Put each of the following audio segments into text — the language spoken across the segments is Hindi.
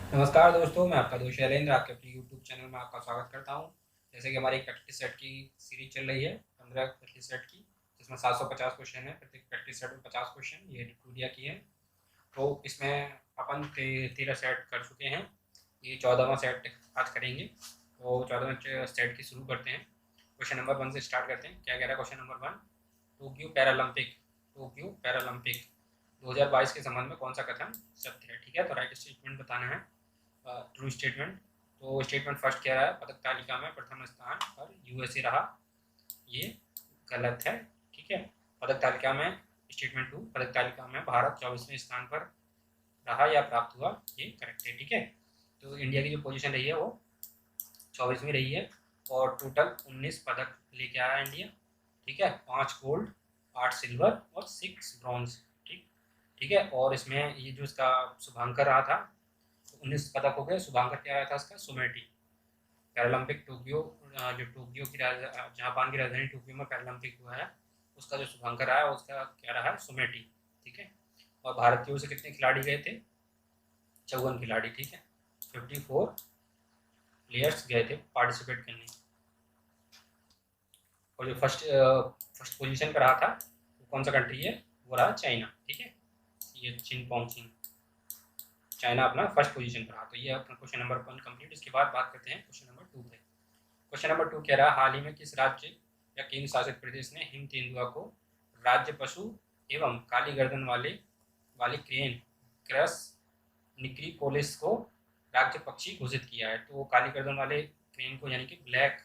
नमस्कार दोस्तों, मैं आपका दोस्त शैलेंद्र आपके अपने यूट्यूब चैनल में आपका स्वागत करता हूं। जैसे कि हमारी एक प्रैक्टिस सेट की सीरीज चल रही है, 15 प्रैक्टिस सेट की, जिसमें 750 क्वेश्चन है। प्रत्येक प्रैक्टिस सेट में 50 क्वेश्चन ये टूरिया की है। तो इसमें अपन 13 सेट कर चुके हैं। ये 14वां सेट आज करेंगे। तो 14वें सेट की शुरू करते हैं। क्वेश्चन नंबर 1 से स्टार्ट करते हैं। क्या कह रहा है क्वेश्चन नंबर 1? टोक्यो पैरालंपिक 2022 के संबंध में कौन सा कथन सत्य है? ठीक है, तो राइट स्टेटमेंट बताना है, ट्रू स्टेटमेंट। तो स्टेटमेंट फर्स्ट क्या है? पदक तालिका में प्रथम स्थान पर यूएसए रहा। ये गलत है। ठीक है, पदक तालिका में स्टेटमेंट 2, पदक तालिका में भारत 24वें स्थान पर रहा या प्राप्त हुआ, ये करेक्ट है। ठीक है, तो इंडिया की जो पोजीशन रही है वो 24वीं रही है और टोटल 19 पदक लेके आया इंडिया। ठीक है, 5 गोल्ड, 8 सिल्वर और 6 ब्रॉन्ज। ठीक ठीक है, और इसमें ये जो इसका शुभांकर रहा था, 19 पदक हो गए। शुभांकर क्या आया था इसका? सुमेटी। पैरालंपिक टोक्यो, जो टोक्यो की जापान की राजधानी टोक्यो में पैरालंपिक हुआ है, उसका जो शुभांकर आया उसका क्या रहा है? सुमेटी। ठीक है, और भारत की ओर से कितने खिलाड़ी गए थे? 54 खिलाड़ी। ठीक है, 54 प्लेयर्स गए थे पार्टिसिपेट करने। और जो फर्स्ट पोजीशन पर रहा था वो कौन सा कंट्री है? वो रहा चाइना। ठीक है, ये चिन पॉन्चिंग, चाइना अपना फर्स्ट पोजीशन पर रहा। तो ये अपना क्वेश्चन नंबर 1 कंप्लीट। इसके बाद बात करते हैं क्वेश्चन नंबर 2 पे। क्वेश्चन नंबर 2 कह रहा है, हाल ही में किस राज्य या केंद्र शासित प्रदेश ने हिम तेंदुआ को राज्य पशु एवं काली गर्दन वाली क्रेन क्रस निक्रीपोलिस को राज्य पक्षी घोषित किया है? तो काली गर्दन वाले क्रेन को, यानी कि ब्लैक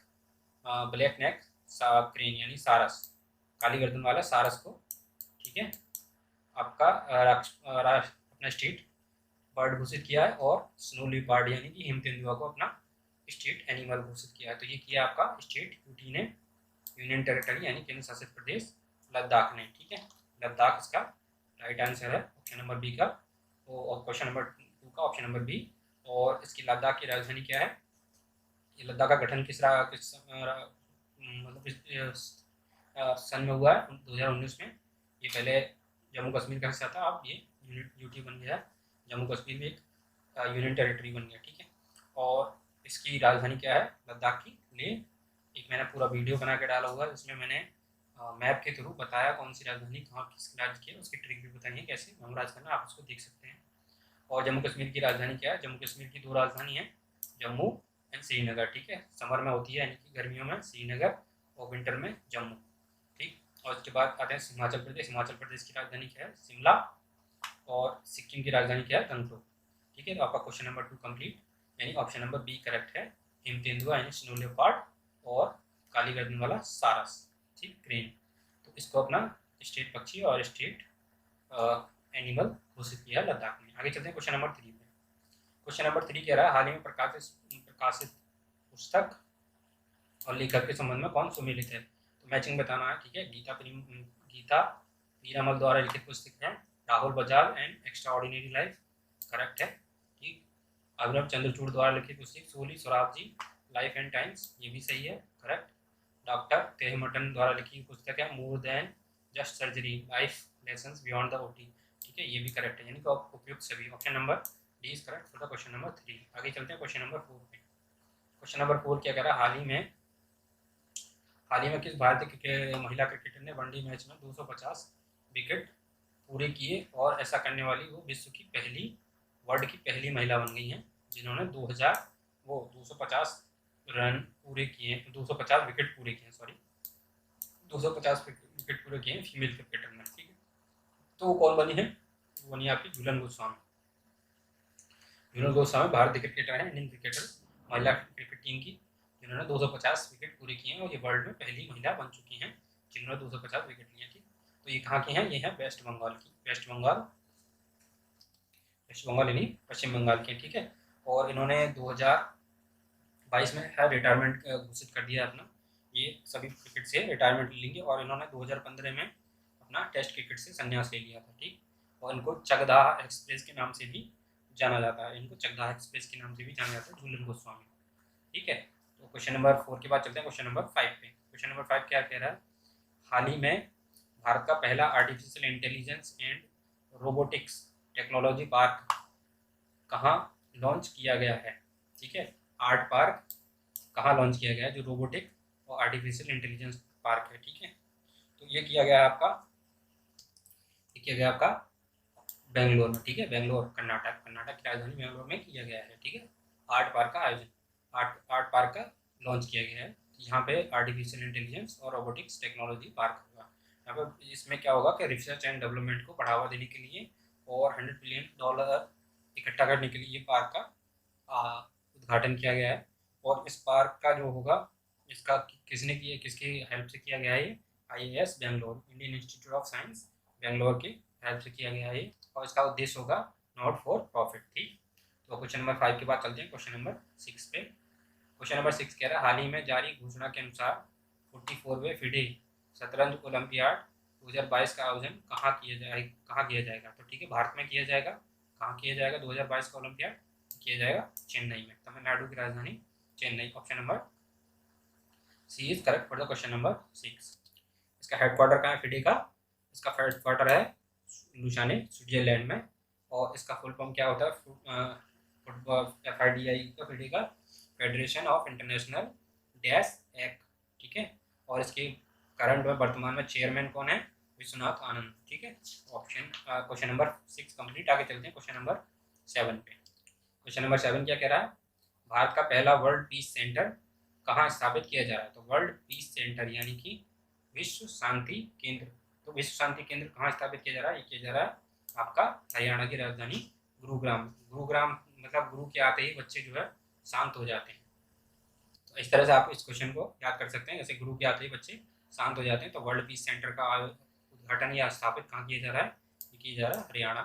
नेक क्रेन यानी सारस, काली गर्दन वाला सारस को, ठीक है, आपका अपना स्टेट बर्ड घोषित किया है। और स्नो लिपार्ड यानी कि हिम तेंदुआ को अपना स्टेट एनिमल घोषित किया है। तो ये किया आपका स्टेट यूटी ने, यूनियन टेरिटरी यानी केंद्र शासित प्रदेश लद्दाख ने। ठीक है, लद्दाख इसका राइट आंसर है ऑप्शन नंबर बी का। और क्वेश्चन नंबर 2 का ऑप्शन नंबर बी। और इसकी लद्दाख की राजधानी क्या है? ये लद्दाख का गठन मतलब सन में हुआ है? 2019 में। ये पहले जम्मू कश्मीर का हिस्सा था, अब ये यूटी बन गया है। जम्मू कश्मीर में एक यूनियन टेरिटरी बन गया। ठीक है, और इसकी राजधानी क्या है लद्दाख की? लेह। एक मैंने पूरा वीडियो बना के डाला हुआ है, जिसमें मैंने मैप के थ्रू बताया कौन सी राजधानी कहाँ किस राज्य की है, उसकी ट्रिक भी बताई है कैसे मेमोराइज करना, आप उसको देख सकते हैं। और जम्मू कश्मीर की राजधानी क्या है? जम्मू कश्मीर की 2 राजधानी है, जम्मू एंड श्रीनगर। ठीक है, समर में होती है यानी कि गर्मियों में श्रीनगर, और विंटर में जम्मू। ठीक, और उसके बाद आते हैं हिमाचल प्रदेश। हिमाचल प्रदेश की राजधानी क्या है? शिमला। और सिक्किम की राजधानी क्या है? गंगटोक। ठीक है, तो आपका क्वेश्चन नंबर 2 कंप्लीट, यानी ऑप्शन नंबर बी करेक्ट है, हिम तेंदुआ यानी स्नो लेपर्ड और काली गर्दन वाला सारस, ठीक, क्रेन। तो इसको अपना स्टेट पक्षी और स्टेट एनिमल घोषित किया लद्दाख में। आगे चलते हैं क्वेश्चन नंबर 3 पे। क्वेश्चन नंबर 3 कह रहा है, हाल ही में प्रकाशित पुस्तक और लेखक के संबंध में कौन सुमेलित है? तो मैचिंग बताना है। ठीक है, गीता पीरामल द्वारा लिखित पुस्तक है Rahul Bajaj and extra ordinary life, correct है। ठीक, अभिनव चंद्रचूड़ द्वारा लिखित पुस्तक सोली स्वराज लाइफ एंड टाइम्स, ये भी सही है, करेक्ट। डॉक्टर तेहमटन द्वारा लिखी पुस्तक है more than just surgery life lessons beyond the OT. ठीक है, ये भी करेक्ट है, यानी कि उपयुक्त सभी। Option number D is correct for the question number 3। आगे चलते हैं क्वेश्चन नंबर 4 पे। क्वेश्चन नंबर 4 क्या कह रहा है, हाल ही में किस भारतीय महिला क्रिकेटर ने वनडे मैच में 250 विकेट पूरे किए? और ऐसा करने वाली वो विश्व की पहली, वर्ल्ड की पहली महिला बन गई हैं, जिन्होंने 250 रन पूरे किए, 250 विकेट पूरे किए, सॉरी 250 विकेट पूरे किए फीमेल क्रिकेटर ने। ठीक है, तो वो कौन बनी है? वो बनी आपकी झूलन गोस्वामी। झूलन गोस्वामी भारतीय क्रिकेटर हैं, इंडियन क्रिकेटर, महिला क्रिकेट टीम की, जिन्होंने 250 विकेट पूरे किए हैं। और ये वर्ल्ड में पहली महिला बन चुकी हैं जिन्होंने 250 विकेट लिए। ठीक, तो ये कहाँ की हैं? ये हैं वेस्ट बंगाल की, वेस्ट बंगाल यानी पश्चिम बंगाल की। ठीक है, और इन्होंने 2022 में है रिटायरमेंट घोषित कर दिया अपना, ये सभी क्रिकेट से रिटायरमेंट लेंगे। और इन्होंने 2015 में अपना टेस्ट क्रिकेट से संन्यास ले लिया था। ठीक, और इनको चगदा एक्सप्रेस के नाम से भी जाना जाता है, इनको चगदा एक्सप्रेस के नाम से भी जाना जाता है, झूलन गोस्वामी। ठीक है, तो क्वेश्चन नंबर 4 के बाद चलते हैं क्वेश्चन नंबर 5 पे। क्वेश्चन नंबर 5 क्या कह रहा है, हाल ही में भारत का पहला artificial intelligence and robotics technology park कहाँ लॉन्च किया गया है, ठीक है। आर्ट पार्क कहाँ लॉन्च किया गया है, जो रोबोटिक और आर्टिफिशियल इंटेलिजेंस पार्क है, ठीक है। तो ये किया गया है आपका, ये किया गया आपका बेंगलोर में, ठीक है। बेंगलोर कर्नाटक, कर्नाटक की राजधानी बेंगलोर में किया गया है, ठीक है। आर्ट पार्क का आयोजन, आर्ट पार्क का लॉन्च किया गया है। यहाँ पे आर्टिफिशियल इंटेलिजेंस और रोबोटिक्स टेक्नोलॉजी पार्क होगा। यहाँ पे इसमें क्या होगा कि रिसर्च एंड डेवलपमेंट को बढ़ावा देने के लिए और $100 बिलियन इकट्ठा करने के लिए ये पार्क का उद्घाटन किया गया है। और इस पार्क का जो होगा, इसका किसने किया, किसकी हेल्प से किया गया है ये, IIS Bangalore, Indian institute of science Bangalore की हेल्प से किया गया है ये। और इसका उद्देश्य होगा नॉट फॉर प्रॉफिट, ठीक। तो क्वेश्चन नंबर 5 के बाद चलते हैं क्वेश्चन नंबर 6 पे। क्वेश्चन नंबर 6 कह रहा है, हाल ही में जारी घोषणा के अनुसार 44वें फिडे शतरंज ओलंपियाड 2022 का आयोजन कहाँ किया जाएगा। तो ठीक है, भारत में किया जाएगा। कहाँ किया जाएगा 2022 का ओलंपियाड? किया जाएगा चेन्नई में, तमिलनाडु की राजधानी Chennai. Option number C is correct for the question number 6। इसका हेडक्वार्टर कहाँ है फिडे का? इसका हेडक्वार्टर है लुसाने, स्विट्जरलैंड में। और इसका फुल फॉर्म क्या होता है? फुटबॉल FIDI का, फिडे का federation of international dash act, ठीक है। और इसके करंट में वर्तमान में चेयरमैन कौन है? विश्वनाथ आनंद, ठीक है। Option question number 6 complete. आगे चलते हैं क्वेश्चन नंबर 7 पे। क्वेश्चन नंबर 7 क्या कह रहा है? भारत का पहला वर्ल्ड पीस सेंटर कहाँ स्थापित किया जा रहा है? तो वर्ल्ड पीस सेंटर यानी कि विश्व शांति केंद्र। तो विश्व शांति केंद्र कहाँ स्थापित किया जा रहा है? ये किया जा रहा है आपका हरियाणा की राजधानी गुरुग्राम। गुरुग्राम मतलब गुरु के आते ही बच्चे जो है शांत हो जाते हैं। तो इस तरह से आप इस क्वेश्चन को याद कर सकते हैं, जैसे गुरु के आते ही बच्चे शांत हो जाते हैं। तो वर्ल्ड पीस सेंटर का उद्घाटन या स्थापित कहाँ किया जा रहा है? ये किया जा रहा है हरियाणा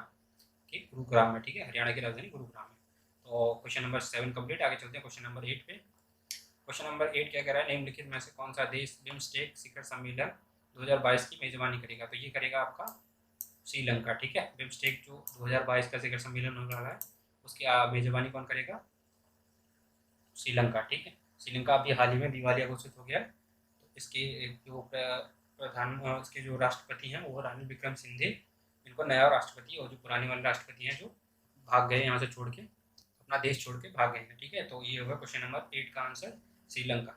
के गुरुग्राम में, ठीक है। हरियाणा की राजधानी गुरुग्राम में। तो क्वेश्चन नंबर 7 कंप्लीट। आगे चलते हैं क्वेश्चन नंबर 8 पे। क्वेश्चन नंबर 8 क्या कह रहा है? निम्नलिखित में से कौन सा देश बिम्स्टेक शिखर सम्मेलन 2022 की मेजबानी करेगा? तो ये करेगा आपका श्रीलंका, ठीक है। बिम्स्टेक जो 2022 का शिखर सम्मेलन हो रहा है, उसकी मेजबानी कौन करेगा? श्रीलंका, ठीक है। श्रीलंका अभी हाल ही में दिवालिया घोषित हो गया। तो इसके जो इसके जो राष्ट्रपति हैं वो रानी विक्रम सिंघे, इनको नया राष्ट्रपति, और जो पुराने वाले राष्ट्रपति हैं जो भाग गए यहाँ से छोड़ के, अपना देश छोड़ के भाग गए हैं, ठीक है। तो ये होगा क्वेश्चन नंबर 8 का आंसर, श्रीलंका।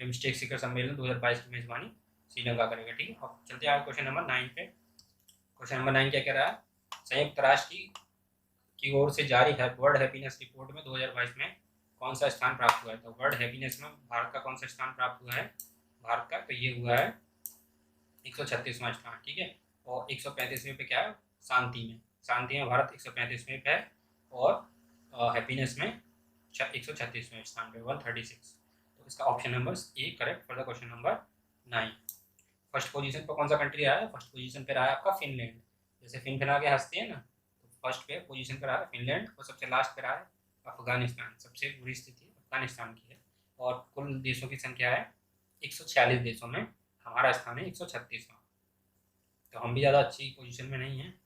बिम्स्टेक शिखर सम्मेलन 2022 की मेजबानी श्रीलंका करेगा, ठीक है। अब चलते हैं क्वेश्चन नंबर 9 पे। क्वेश्चन नंबर 9 क्या कह रहा है? संयुक्त राष्ट्र की ओर से जारी है वर्ल्ड हैप्पीनेस रिपोर्ट में 2022 में कौन सा स्थान प्राप्त हुआ है? तो वर्ल्ड हैप्पीनेस में भारत का कौन सा स्थान प्राप्त हुआ है भारत का? तो ये हुआ है 136वां स्थान, ठीक है। और 135वें पे क्या है? शांति में भारत 135वें पे है। और हैप्पीनेस में 136वें स्थान पे, 136। तो इसका option number A correct for the question number 9। First position पर कौन सा कंट्री रहा है? फर्स्ट पोजीशन पे रहा है आपका फिनलैंड। जैसे फिन फिना के हंसते हैं ना, तो फर्स्ट पे पोजीशन पे रहा है फिनलैंड। और सबसे लास्ट पे रहा है अफगानिस्तान। सबसे बुरी स्थिति अफगानिस्तान की है। और कुल देशों की संख्या है 146 देशों में, हमारा स्थान है 136वां। तो हम भी ज़्यादा अच्छी पोजीशन में नहीं हैं।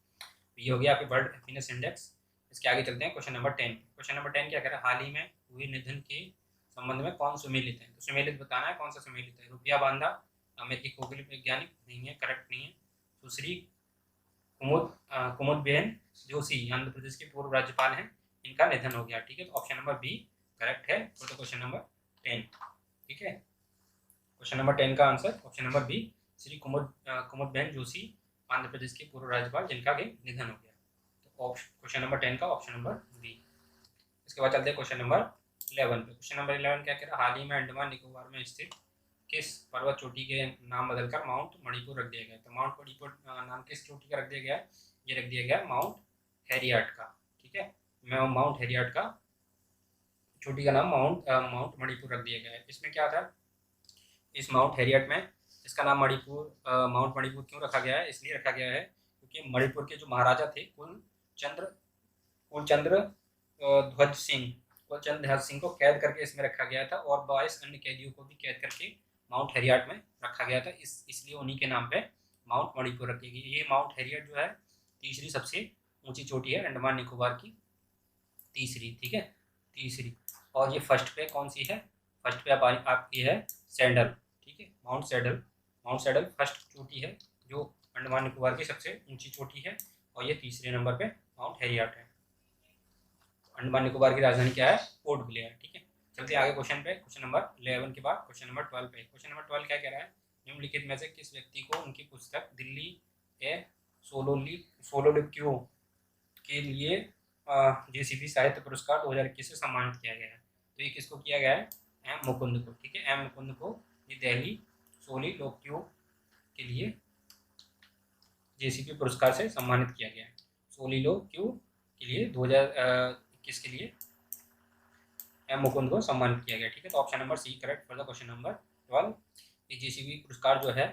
ये हो गया आपके वर्ल्ड हैप्पीनेस इंडेक्स। इसके आगे चलते हैं क्वेश्चन नंबर 10। क्वेश्चन नंबर 10 क्या कह रहा है? हाल ही में हुए निधन के संबंध में कौन सुमेलित है? तो सुमेलित बताना है, कौन सा सुमेलित है? रुपया बांधा, अमेरिकी खगोलीय वैज्ञानिक नहीं है, करेक्ट नहीं है। सुश्री कुमुदबेन जोशी, आंध्र प्रदेश के पूर्व राज्यपाल हैं, इनका निधन हो गया, ठीक है। तो ऑप्शन नंबर बी करेक्ट है तो क्वेश्चन नंबर 10, ठीक है। क्वेश्चन नंबर 10 का answer option number B, Shri Kumudben Joshi, Andhra Pradesh के पूर्व राज्यपाल, जिनका भी निधन हो गया। तो क्वेश्चन नंबर 10 का ऑप्शन नंबर बी। इसके बाद चलते हैं क्वेश्चन नंबर 11 पे। क्वेश्चन नंबर 11 क्या कह रहा है? हाल ही में अंडमान निकोबार में स्थित किस पर्वत चोटी के नाम बदलकर माउंट मणिपुर रख दिया गया? तो माउंट मणिपुर नाम किस चोटी का रख दिया गया है? ये रख दिया गया माउंट हैरियट का, ठीक है। माउंट हैरियट का चोटी का नाम माउंट मणिपुर रख दिया गया है। इसमें क्या था? इस माउंट हैरियट में इसका नाम माउंट मणिपुर क्यों रखा गया है? इसलिए रखा गया है क्योंकि मणिपुर के जो महाराजा थे कुलचंद्र ध्वज सिंह को कैद करके इसमें रखा गया था। और 22 अन्य कैदियों को भी कैद करके माउंट हैरियट में रखा गया था। इसलिए उन्हीं के नाम पे माउंट मणिपुर रखी गई। ये माउंट हैरियट जो है तीसरी सबसे ऊंची चोटी है अंडमान निकोबार की, तीसरी, ठीक है, तीसरी। और ये फर्स्ट पे कौन सी है? फर्स्ट पे आपकी है सैंडल, ठीक है, माउंट सैडल फर्स्ट चोटी है जो अंडमान निकोबार की सबसे ऊंची चोटी है। और ये तीसरे नंबर पे माउंट हैरियट है। अंडमान निकोबार की राजधानी क्या है? Port Blair. ठीक है, चलते आगे क्वेश्चन पे। क्वेश्चन नंबर 11 के बाद क्वेश्चन नंबर 12 पे। क्वेश्चन नंबर 12 क्या कह रहा है? निम्नलिखित में से किस व्यक्ति को उनकी पुस्तक दिल्ली ए सोलोलिक्यो के लिए जेसीबी साहित्य पुरस्कार 2021 से सम्मानित किया गया है? तो ये किसको किया गया है? एम मुकुंद को। ठीक है, एम मुकुंद को ये दिल्ली सोलिलोक्यो के लिए जेसीबी पुरस्कार से सम्मानित किया गया है। सोलिलोक्यो के लिए 2021 के लिए एम मुकुंद को सम्मानित किया गया। ठीक है, तो option number C correct for the question number 12। ये जेसीबी पुरस्कार जो है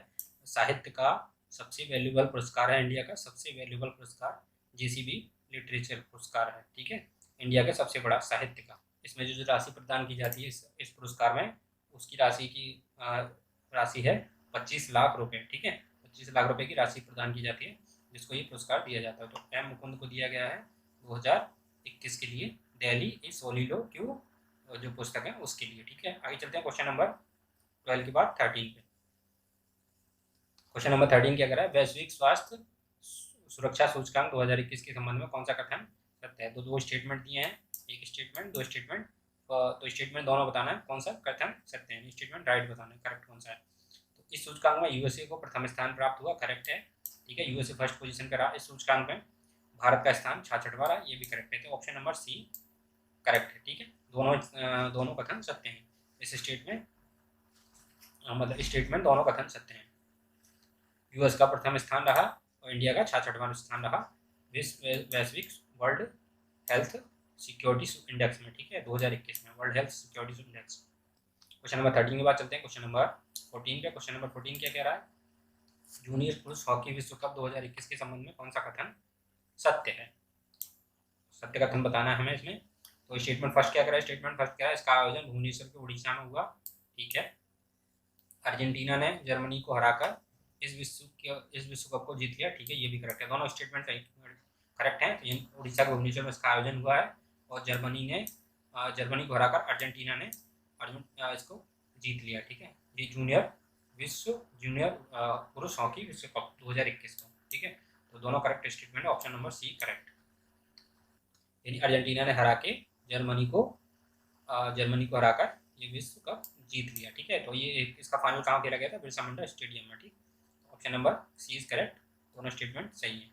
साहित्य का सबसे वैल्यूबल पुरस्कार है, इंडिया का सबसे वैल्यूबल पुरस्कार जेसीबी लिटरेचर पुरस्कार है। ठीक है, इंडिया का सबसे बड़ा साहित्य का। इसमें जो राशि प्रदान की जाती है इस पुरस्कार में, उसकी राशि है 25 लाख रुपए। ठीक है, 25 लाख रुपए की राशि प्रदान की जाती है जिसको ये पुरस्कार दिया जाता है। तो एम मुकुंद को दिया गया है 2021 के लिए दिल्ली ए सोलिलोक्यो जो पुस्तक है उसके लिए। ठीक है, आगे चलते हैं क्वेश्चन नंबर 12 के बाद 13 पे। क्वेश्चन नंबर 13 क्या कर रहा है? वैश्विक स्वास्थ्य सुरक्षा सूचकांक 2021 के संबंध में कौन सा कथन सत्य है? तो दो स्टेटमेंट दिए हैं, एक स्टेटमेंट दो स्टेटमेंट, तो स्टेटमेंट दोनों बताना है कौन सा कथन सत्य है, स्टेटमेंट राइट बताना है करेक्ट कौन सा है। तो इस सूचकांक में यूएसए को प्रथम स्थान प्राप्त हुआ, करेक्ट है। ठीक है, यूएसए फर्स्ट पोजीशन पे रहा इस सूचकांक में। भारत का स्थान 66वां रहा, ये भी करेक्ट है। तो ऑप्शन नंबर सी करेक्ट है। ठीक है, दोनों कथन सत्य हैं इस स्टेटमेंट, मतलब स्टेटमेंट दोनों कथन सत्य हैं। यूएस का प्रथम स्थान रहा और इंडिया का 66वां स्थान रहा वैश्विक वर्ल्ड हेल्थ सिक्योरिटी इंडेक्स में। ठीक है, 2021 में world health security index. Question number 13 के बाद चलते हैं क्वेश्चन नंबर 14 पे। क्वेश्चन नंबर 14 क्या कह रहा है? जूनियर पुरुष हॉकी विश्व कप 2021 के संबंध में कौन सा कथन सत्य है? सत्य कथन बताना है हमें इसमें। तो स्टेटमेंट फर्स्ट क्या कह रहा है? स्टेटमेंट फर्स्ट क्या है? इसका आयोजन भुवनेश्वर के उड़ीसा में हुआ। ठीक है, अर्जेंटीना ने जर्मनी को हराकर इस विश्व कप को जीत लिया। ठीक है, ये भी करेक्ट है, दोनों स्टेटमेंट करेक्ट हैं। तो उड़ीसा के भुवनेश्वर में इसका आयोजन हुआ है और जर्मनी को हराकर अर्जेंटीना ने इसको जीत लिया। ठीक है, ये जूनियर पुरुष हॉकी विश्व कप 2021 को। ठीक है, तो दोनों करेक्ट स्टेटमेंट है, ऑप्शन नंबर सी करेक्ट। यानी अर्जेंटीना ने हरा के जर्मनी को हराकर ये विश्व कप जीत लिया। ठीक है, तो ये इसका फाइनल कहाँ खेला गया था? बिरसा मुंडा स्टेडियम में। ठीक, option number C is correct, दोनों स्टेटमेंट सही है।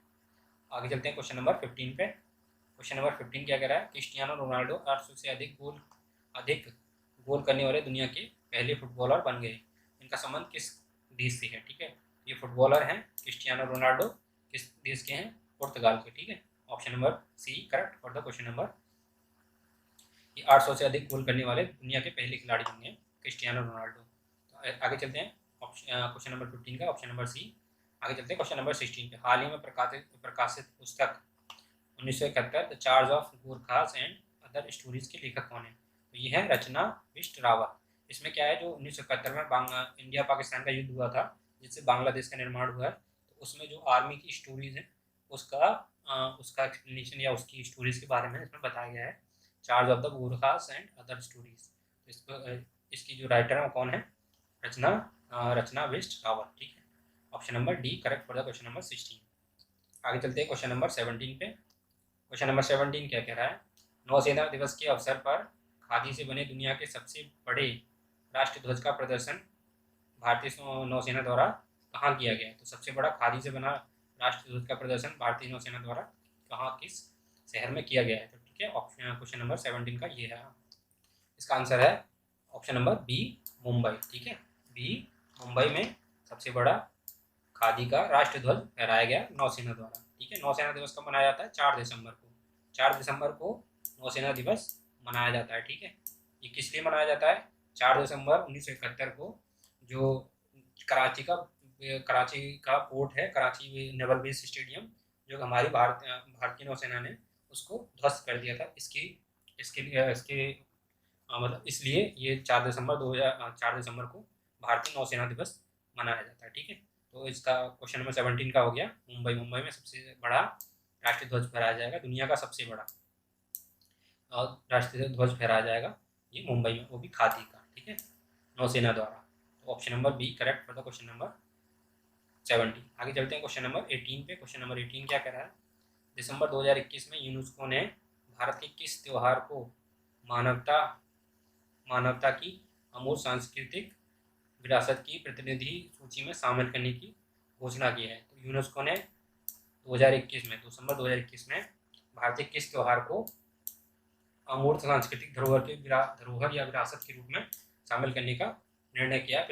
आगे चलते हैं क्वेश्चन नंबर 15 पे। क्वेश्चन नंबर 15 क्या कह रहा है? क्रिस्टियानो रोनाल्डो 800 से अधिक गोल करने वाले दुनिया के पहले फुटबॉलर बन गए। इनका संबंध किस देश से है? ठीक है, ये फुटबॉलर हैं क्रिस्टियानो रोनाल्डो, किस देश के हैं? पुर्तगाल के। ठीक है, option number C correct for the question number. ये 800 से अधिक गोल करने वाले दुनिया के पहले खिलाड़ी बन गए क्रिस्टियानो रोनाल्डो। तो आगे चलते हैं क्वेश्चन नंबर 15 का ऑप्शन नंबर सी। आगे चलते हैं क्वेश्चन नंबर 16 पे। हाल ही में प्रकाशित पुस्तक 1971 the charge of Gorkhas and other stories के लेखक कौन है? तो ये है रचना बिष्ट रावत। इसमें क्या है, जो 1971 में इंडिया पाकिस्तान का युद्ध हुआ था जिससे बांग्लादेश का निर्माण हुआ है, तो उसमें जो आर्मी की स्टोरीज है उसका एक्सप्लेनेशन या उसकी स्टोरीज के बारे में इसमें बताया गया है, charge of the Gorkhas and other stories. इसकी जो राइटर है वो कौन है? रचना बिष्ट रावत। ठीक है, option number D correct for the question number 16। आगे चलते हैं क्वेश्चन नंबर 17 पे। क्वेश्चन नंबर 17 क्या कह रहा है? नौसेना दिवस के अवसर पर खादी से बने दुनिया के सबसे बड़े राष्ट्रीय ध्वज का प्रदर्शन भारतीय नौसेना द्वारा कहाँ किया गया? तो सबसे बड़ा खादी से बना राष्ट्रीय ध्वज का प्रदर्शन भारतीय नौसेना द्वारा कहाँ, किस शहर में किया गया है? तो ठीक है, ऑप्शन क्वेश्चन नंबर 17 का ये है, इसका आंसर है ऑप्शन नंबर बी मुंबई। ठीक है, बी मुंबई में सबसे बड़ा खादी का राष्ट्रीय ध्वज फहराया गया नौसेना द्वारा। ठीक है, नौसेना दिवस कब मनाया जाता है? 4 दिसंबर को। 4 दिसंबर को नौसेना दिवस मनाया जाता है। ठीक है, ये किस लिए मनाया जाता है? 4 दिसंबर 1971 को जो कराची का पोर्ट है, कराची नेवल बेस स्टेडियम, जो हमारी भारतीय नौसेना ने उसको ध्वस्त कर दिया था। इसके मतलब इसलिए ये 4 दिसंबर को भारतीय नौसेना दिवस मनाया जाता है। ठीक है, तो इसका क्वेश्चन नंबर 17 का हो गया मुंबई में सबसे बड़ा राष्ट्रीय ध्वज फहराया जाएगा, दुनिया का सबसे बड़ा राष्ट्रीय ध्वज फहराया जाएगा ये मुंबई में, वो भी खादी का। ठीक है, नौसेना द्वारा। तो option number B correct for the question number 17। आगे चलते हैं क्वेश्चन नंबर 18 पे। क्वेश्चन नंबर 18 क्या कह रहा है? दिसंबर 2021 में यूनेस्को ने भारत के किस त्योहार को मानवता मानवता की अमूर्त सांस्कृतिक विरासत की प्रतिनिधि सूची में शामिल करने की घोषणा की है? तो यूनेस्को ने 2021 में, दिसंबर 2021 में भारतीय किस त्योहार को अमूर्त सांस्कृतिक धरोहर या विरासत के रूप में शामिल करने का निर्णय किया है,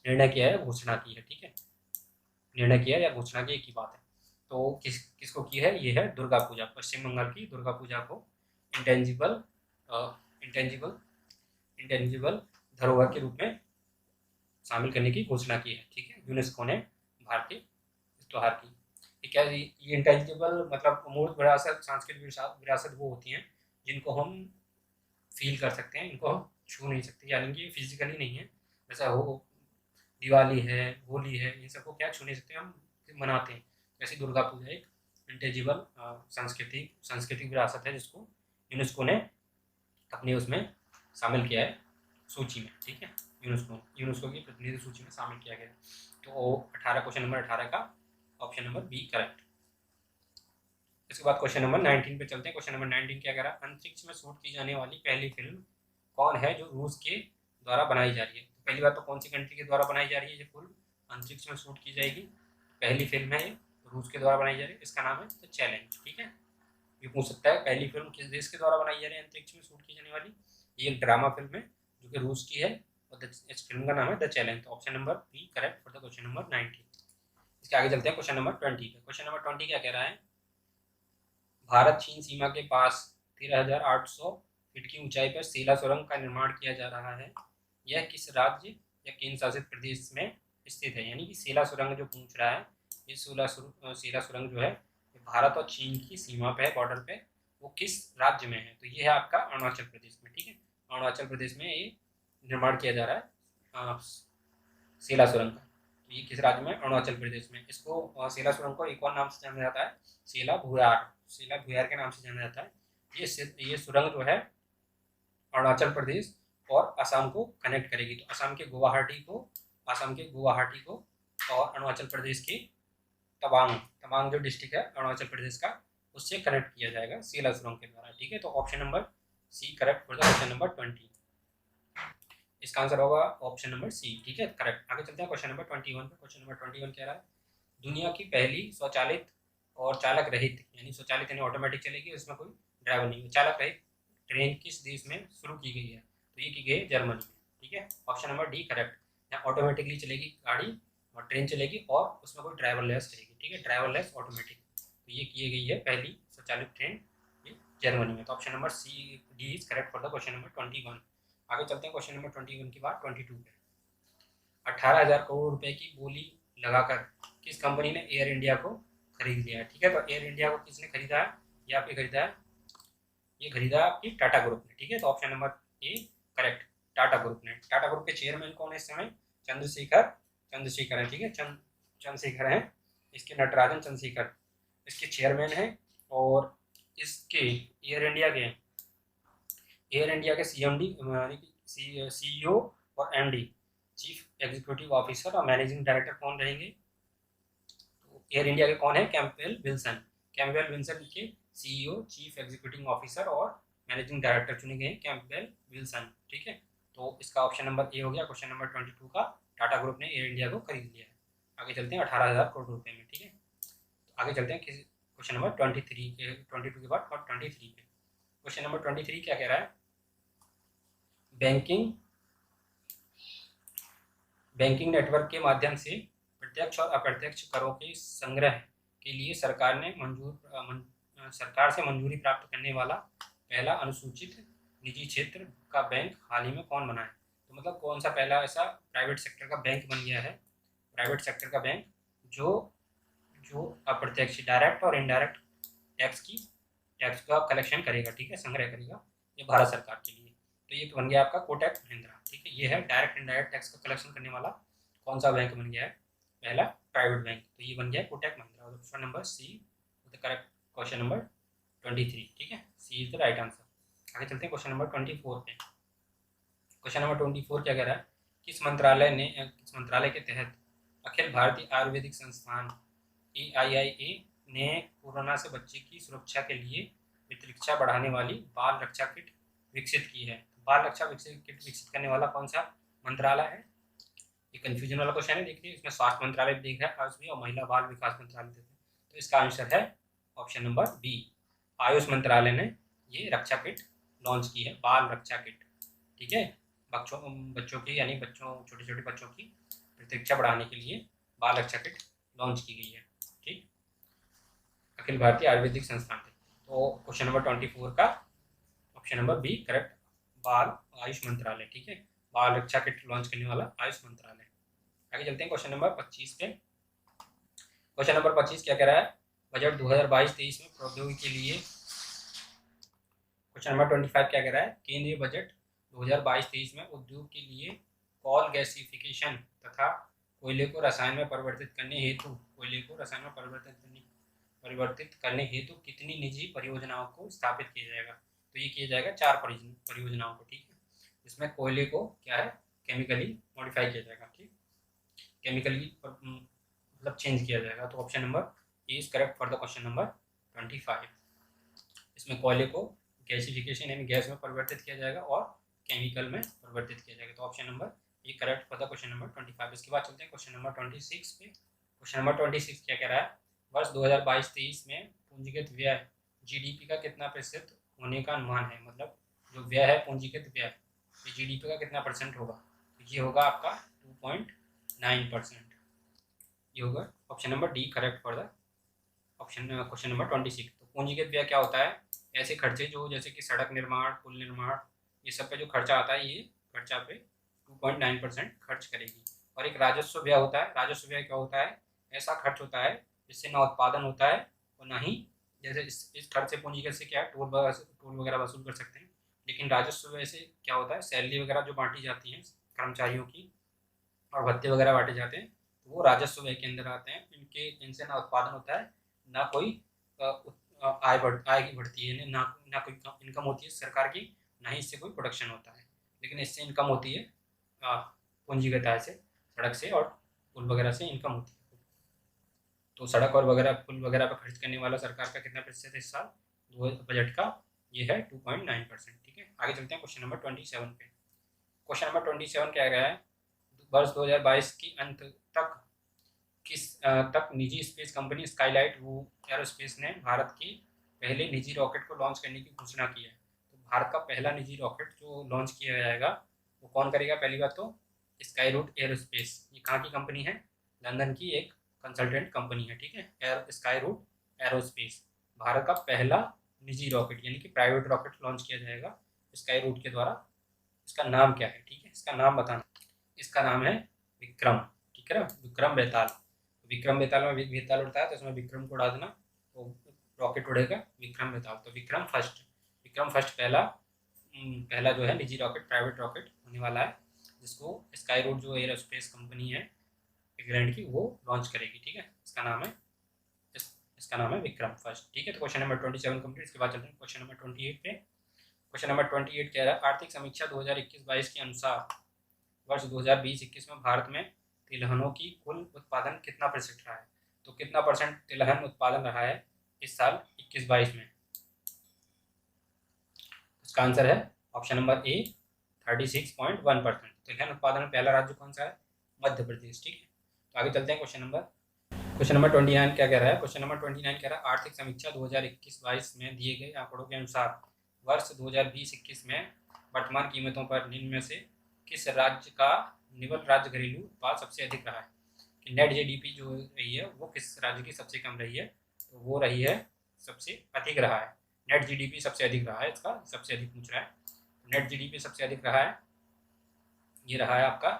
निर्णय किया है, घोषणा की है। ठीक है, निर्णय किया या घोषणा की एक ही बात है। तो किसको की है? ये है दुर्गा पूजा। पश्चिम बंगाल की दुर्गा पूजा को इंटेंजिबल इंटेंजिबल इंटेंजिबल धरोहर के रूप में शामिल करने की घोषणा की है। ठीक है, यूनेस्को ने भारतीय त्योहार की। क्या ये इंटेंजिबल मतलब अमूर्त विरासत, सांस्कृतिक विरासत वो होती हैं जिनको हम फील कर सकते हैं, इनको हम छू नहीं सकते, यानी कि फिजिकली नहीं है। जैसा हो दिवाली है, होली है, इन सबको क्या छू नहीं सकते, हम मनाते हैं। जैसे दुर्गा पूजा एक इंटेंजिबल सांस्कृतिक विरासत है जिसको यूनेस्को ने अपने उसमें शामिल किया है सूची में। ठीक है, यूनेस्को की प्रतिनिधि सूची में शामिल किया गया। तो 18 क्वेश्चन नंबर 18 का ऑप्शन नंबर बी करेक्ट। इसके बाद क्वेश्चन नंबर 19 पे चलते हैं। क्वेश्चन नंबर 19 क्या कह रहा है? अंतरिक्ष में शूट की जाने वाली पहली फिल्म कौन है जो रूस के द्वारा बनाई जा रही है? तो पहली बात तो कौन सी कंट्री के द्वारा बनाई जा रही है ये फिल्म अंतरिक्ष में शूट की जाएगी? पहली फिल्म है ये, रूस के द्वारा बनाई जा रही है। इसका नाम है द चैलेंज। ठीक है, ये पूछ सकता है पहली फिल्म किस देश के द्वारा बनाई जा रही है अंतरिक्ष में शूट की जाने वाली? ये एक ड्रामा फिल्म है जो कि रूस की है और इस फिल्म का नाम है द चैलेंज। तो option number B correct for the question number 19। इसके आगे चलते हैं क्वेश्चन नंबर 20 पे। क्वेश्चन नंबर 20 क्या कह रहा है? भारत चीन सीमा के पास 13,800 फीट की ऊंचाई पर सेला सुरंग का निर्माण किया जा रहा है। यह किस राज्य या केंद्र शासित प्रदेश में स्थित है? यानी कि सेला सुरंग जो पूछ रहा है, ये सेला सुरंग जो है भारत और चीन की सीमा पे है, बॉर्डर पे। वो किस राज्य में है? तो ये है आपका अरुणाचल प्रदेश में। ठीक है, अरुणाचल प्रदेश में ये निर्माण किया जा रहा है सेला सुरंग का। तो ये किस राज्य में? अरुणाचल प्रदेश में। इसको सेला सुरंग को एक और नाम से जाना जाता है, सेला भुयार के नाम से जाना जाता है। ये सुरंग जो है अरुणाचल प्रदेश और असम को कनेक्ट करेगी। तो असम के गुवाहाटी को और अरुणाचल प्रदेश के तवांग जो डिस्ट्रिक्ट है अरुणाचल प्रदेश का, उससे कनेक्ट किया जाएगा सेला सुरंग के द्वारा। ठीक है, तो option number C correct for the question number 20। इसका आंसर होगा ऑप्शन नंबर सी। ठीक है, करेक्ट। आगे चलते हैं क्वेश्चन नंबर 21 पे। क्वेश्चन नंबर 21 कह रहा है दुनिया की पहली स्वचालित और चालक रहित, यानी स्वचालित यानी ऑटोमेटिक चलेगी, इसमें कोई ड्राइवर नहीं, चालक रहित ट्रेन किस देश में शुरू की गई है? तो ये की गई है जर्मनी में। ठीक है, ऑप्शन नंबर डी करेक्ट। यहाँ ऑटोमेटिकली चलेगी गाड़ी और ट्रेन चलेगी और उसमें कोई ड्राइवरलेस रहेगी। ठीक है, ड्राइवरलेस ऑटोमेटिक। तो ये की गई है पहली स्वचालित ट्रेन जर्मनी में। तो option number C D is correct for the question number 21। आगे चलते हैं क्वेश्चन नंबर 21 के बाद 22 पे। 18,000 करोड़ रुपए की बोली लगाकर किस कंपनी ने एयर इंडिया को खरीद लिया है? ठीक है, तो एयर इंडिया को किसने खरीदा है? ये आपने खरीदा है, ये खरीदा आपकी टाटा ग्रुप ने। ठीक है, तो option number A correct, Tata group ने। टाटा ग्रुप के चेयरमैन कौन है इस समय? चंद्रशेखर है। ठीक है, चंद्रशेखर हैं इसके, नटराजन चंद्रशेखर इसके चेयरमैन हैं। और इसके एयर इंडिया के सीएमडी यानी कि सीईओ और एमडी, चीफ एग्जीक्यूटिव ऑफिसर और मैनेजिंग डायरेक्टर कौन रहेंगे? तो एयर इंडिया के कौन है? कैंपबेल विल्सन के सीईओ, चीफ एग्जीक्यूटिव ऑफिसर और मैनेजिंग डायरेक्टर चुने गए हैं कैंपबेल विल्सन। ठीक है, तो इसका ऑप्शन नंबर ए हो गया क्वेश्चन नंबर 22 का। टाटा ग्रुप ने एयर इंडिया को खरीद लिया है। आगे चलते हैं 18,000 करोड़ रुपए में। ठीक है, तो आगे चलते हैं क्वेश्चन नंबर 23 के, 22 के बाद 23 पे। क्वेश्चन नंबर 23 क्या कह रहा है? बैंकिंग नेटवर्क के माध्यम से प्रत्यक्ष और अप्रत्यक्ष करों के संग्रह के लिए सरकार से मंजूरी प्राप्त करने वाला पहला अनुसूचित निजी क्षेत्र का बैंक हाल ही में कौन बना है? तो मतलब कौन सा पहला ऐसा प्राइवेट सेक्टर का बैंक बन गया है, प्राइवेट सेक्टर का बैंक जो अप्रत्यक्ष, डायरेक्ट और इनडायरेक्ट टैक्स का कलेक्शन करेगा। ठीक है, संग्रह करेगा, ये भारत सरकार के लिए। तो ये बन गया आपका कोटक महिंद्रा। ठीक है, ये है डायरेक्ट इनडायरेक्ट टैक्स का कलेक्शन करने वाला कौन सा बैंक बन गया है? पहला प्राइवेट बैंक। तो ये बन गया Kotak Mahindra. Option number see the correct question number 23। ठीक है, सी इज द राइट आंसर। आगे चलते हैं क्वेश्चन नंबर 24 पे। क्वेश्चन नंबर 24 क्या कह रहा है? किस मंत्रालय के तहत अखिल भारतीय आयुर्वेदिक संस्थान AIIA ने कोरोना से बच्चे की सुरक्षा के लिए प्रतिरक्षा बढ़ाने वाली बाल रक्षा किट विकसित की है। बाल रक्षा किट विकसित करने वाला कौन सा मंत्रालय है? ये कंफ्यूजन वाला क्वेश्चन है। देखिए इसमें स्वास्थ्य मंत्रालय भी दिख रहा है उसमें, और महिला बाल विकास मंत्रालय दिख रहा है। तो इसका आंसर है ऑप्शन नंबर बी, आयुष मंत्रालय ने ये रक्षा किट लॉन्च की है, बाल रक्षा किट। ठीक है, बच्चों की यानी छोटे छोटे बच्चों की प्रतिरक्षा बढ़ाने के लिए बाल रक्षा किट लॉन्च की गई है। ठीक, अखिल भारतीय आयुर्वेदिक संस्थान थे। तो क्वेश्चन नंबर 24 का ऑप्शन नंबर बी करेक्ट, बाल आयुष मंत्रालय। ठीक है, बाल रक्षा किट लॉन्च करने वाला आयुष मंत्रालय। आगे चलते हैं क्वेश्चन नंबर 25 पे। क्वेश्चन नंबर 25 क्या कह रहा है? बजट 2022-23 में प्रौद्योगिकी के लिए। क्वेश्चन नंबर 25 क्या कह रहा है? केंद्रीय बजट 2022-23 में उद्योग के लिए कॉल गैसिफिकेशन तथा कोयले को रसायन में परिवर्तित करने हेतु कितनी निजी परियोजनाओं को स्थापित किया जाएगा? तो ये किया जाएगा 4 परियोजनाओं को। ठीक है, इसमें कोयले को क्या है, केमिकली मॉडिफाई किया जाएगा। ठीक, केमिकली मतलब चेंज किया जाएगा। तो option number A is correct for the question number 25। इसमें कोयले को गैसिफिकेशन यानी गैस में परिवर्तित किया जाएगा और केमिकल में परिवर्तित किया जाएगा। तो option number A correct for the question number 25। इसके बाद चलते हैं क्वेश्चन नंबर 26 पे। क्वेश्चन नंबर 26 क्या कह रहा है? वर्ष 2022-23 में पूंजीगत व्यय जीडीपी का कितना प्रतिशत होने का अनुमान है? मतलब जो व्यय है पूंजीगत व्यय, ये जीडीपी का कितना परसेंट होगा? ये होगा आपका 2.9%। ये होगा option number D correct for the question number 26। तो पूंजीगत व्यय क्या होता है? ऐसे खर्चे जो जैसे कि सड़क निर्माण, पुल निर्माण, ये सब पे जो खर्चा आता है, ये खर्चा पे 2.9% खर्च करेगी। और एक राजस्व व्यय होता है। राजस्व व्यय क्या होता है? ऐसा खर्च होता है जिससे ना उत्पादन होता है और ना ही, जैसे इस खर्च से पूंजीगत से क्या है, टोल वगैरह वसूल कर सकते हैं। लेकिन राजस्व व्यय से क्या होता है? सैलरी वगैरह जो बांटी जाती है कर्मचारियों की और भत्ते वगैरह बांटे जाते हैं, तो वो राजस्व व्यय के अंदर आते हैं। इनसे ना उत्पादन होता है, ना कोई आय की बढ़ती है, ना कोई इनकम होती है सरकार की, ना ही इससे कोई प्रोडक्शन होता है। लेकिन इससे इनकम होती है पूंजीगत आय से, सड़क से और पुल वगैरह से इनकम होती है। तो सड़क और वगैरह पुल वगैरह पर खर्च करने वाला सरकार का कितना प्रतिशत है इस साल बजट का? ये है 2.9%। ठीक है, आगे चलते हैं क्वेश्चन नंबर 27 पे। क्वेश्चन नंबर 27 क्या कह रहा है? वर्ष 2022 के अंत तक निजी स्पेस कंपनी स्काईलाइट एरोस्पेस ने भारत की पहले निजी रॉकेट को लॉन्च करने की घोषणा की है। तो भारत का पहला निजी रॉकेट जो लॉन्च किया जाएगा वो कौन करेगा? पहली बात तो स्काई रूट एरोस्पेस। ये कहाँ की कंपनी है? लंदन की एक कंसल्टेंट कंपनी है। ठीक है, स्काई रूट एरोस्पेस भारत का पहला निजी रॉकेट यानी कि प्राइवेट रॉकेट लॉन्च किया जाएगा स्काई रूट के द्वारा। इसका नाम क्या है? ठीक है, इसका नाम बताना। इसका नाम है विक्रम। ठीक है ना, विक्रम बेताल। विक्रम बेताल में बेताल उड़ता है तो इसमें विक्रम को उड़ा देना, तो रॉकेट उड़ेगा विक्रम बेताल। तो विक्रम फर्स्ट पहला जो है निजी रॉकेट, प्राइवेट रॉकेट होने वाला है, जिसको स्काई रूट जो एयरोस्पेस कंपनी है इंग्लैंड की, वो लॉन्च करेगी। ठीक है, इसका नाम है विक्रम फर्स्ट। ठीक है, तो क्वेश्चन नंबर 27 कंप्लीट। इसके बाद चलते हैं क्वेश्चन नंबर 28 पे। क्वेश्चन नंबर 28 कह रहा है आर्थिक समीक्षा 2021-22 के अनुसार वर्ष 2020-21 में भारत में तिलहनों की कुल उत्पादन कितना प्रतिशत रहा है? तो कितना परसेंट तिलहन उत्पादन रहा है इस साल 21-22 में? इसका आंसर है ऑप्शन नंबर ए 36.1%। तिलहन उत्पादन में पहला राज्य कौन सा है? मध्य प्रदेश। ठीक है, तो आगे चलते हैं क्वेश्चन नंबर 29 क्या कह रहा है? क्वेश्चन नंबर 29 कह रहा है आर्थिक समीक्षा 2021-22 में दिए गए आंकड़ों के अनुसार वर्ष 2020-21 में वर्तमान कीमतों पर निम्न में से किस राज्य का निवल राज्य घरेलू उत्पाद सबसे अधिक रहा है? कि नेट जीडीपी जो रही है वो किस राज्य की सबसे कम रही है? तो वो रही है सबसे अधिक रहा है। नेट जीडीपी सबसे अधिक रहा है, इसका सबसे अधिक पूछ रहा है। नेट जीडीपी सबसे अधिक रहा है, ये रहा है आपका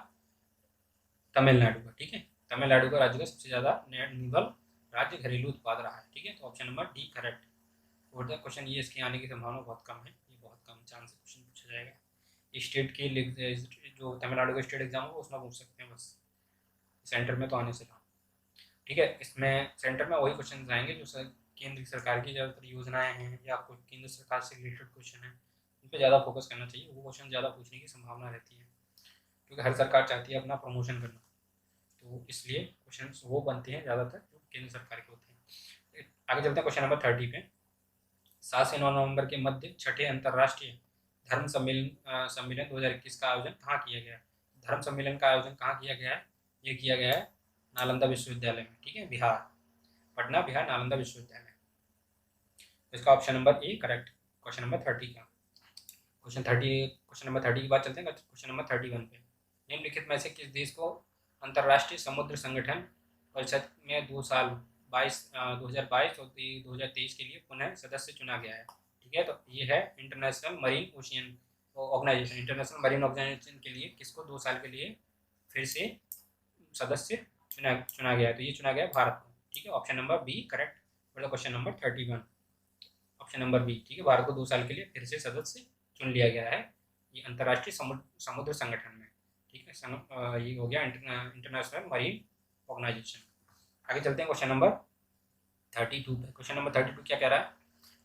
तमिलनाडु का। ठीक है, तमिलनाडु का राज्य का सबसे ज़्यादा निवल राज्य घरेलू उत्पाद रहा है। ठीक है, तो ऑप्शन नंबर डी करेक्ट। और द क्वेश्चन ये इसके आने की संभावना बहुत कम है, ये बहुत कम चांस से क्वेश्चन पूछा जाएगा। स्टेट के जो तमिलनाडु का स्टेट एग्जाम होगा उसमें पूछ सकते हैं बस, सेंटर में तो आने से कम। ठीक है, इसमें सेंटर में वही क्वेश्चन आएंगे जो केंद्र सरकार की ज़्यादातर योजनाएं हैं या कोई केंद्र सरकार से रिलेटेड क्वेश्चन है, उन पर ज़्यादा फोकस करना चाहिए। वो क्वेश्चन ज़्यादा पूछने की संभावना रहती है, क्योंकि हर सरकार चाहती है अपना प्रमोशन करना, तो इसलिए क्वेश्चन वो बनते हैं ज़्यादातर जो केंद्र सरकार के होते हैं। आगे चलते हैं क्वेश्चन नंबर 30 पे। 7 से 9 नवंबर के मध्य छठे अंतर्राष्ट्रीय धर्म सम्मेलन 2021 का आयोजन कहाँ किया गया है? धर्म सम्मेलन का आयोजन कहाँ किया गया है? ये किया गया है नालंदा विश्वविद्यालय में, ठीक है, बिहार, पटना बिहार, नालंदा विश्वविद्यालय। तो इसका option number A correct, question number 30 का। क्वेश्चन नंबर 30 की बात चलते हैं क्वेश्चन नंबर 31 पे। निम्नलिखित में से किस देश को अंतर्राष्ट्रीय समुद्र संगठन परिषद में 2022 और 2023 के लिए पुनः सदस्य चुना गया है? ठीक है, तो ये है international marine ocean organisation. International marine organisation के लिए किसको 2 साल के लिए फिर से सदस्य चुना गया है? तो ये चुना गया भारत को, ठीक है, option number B correct for the question number 31, option number B, ठीक है, भारत को 2 साल के लिए फिर से सदस्य चुन लिया गया है ये अंतर्राष्ट्रीय समुद्र संगठन में, ठीक है। ये हो गया इंटरनेशनल मरीन ऑर्गेनाइजेशन। आगे चलते हैं क्वेश्चन नंबर 32 पे। क्वेश्चन नंबर 32 क्या कह रहा है?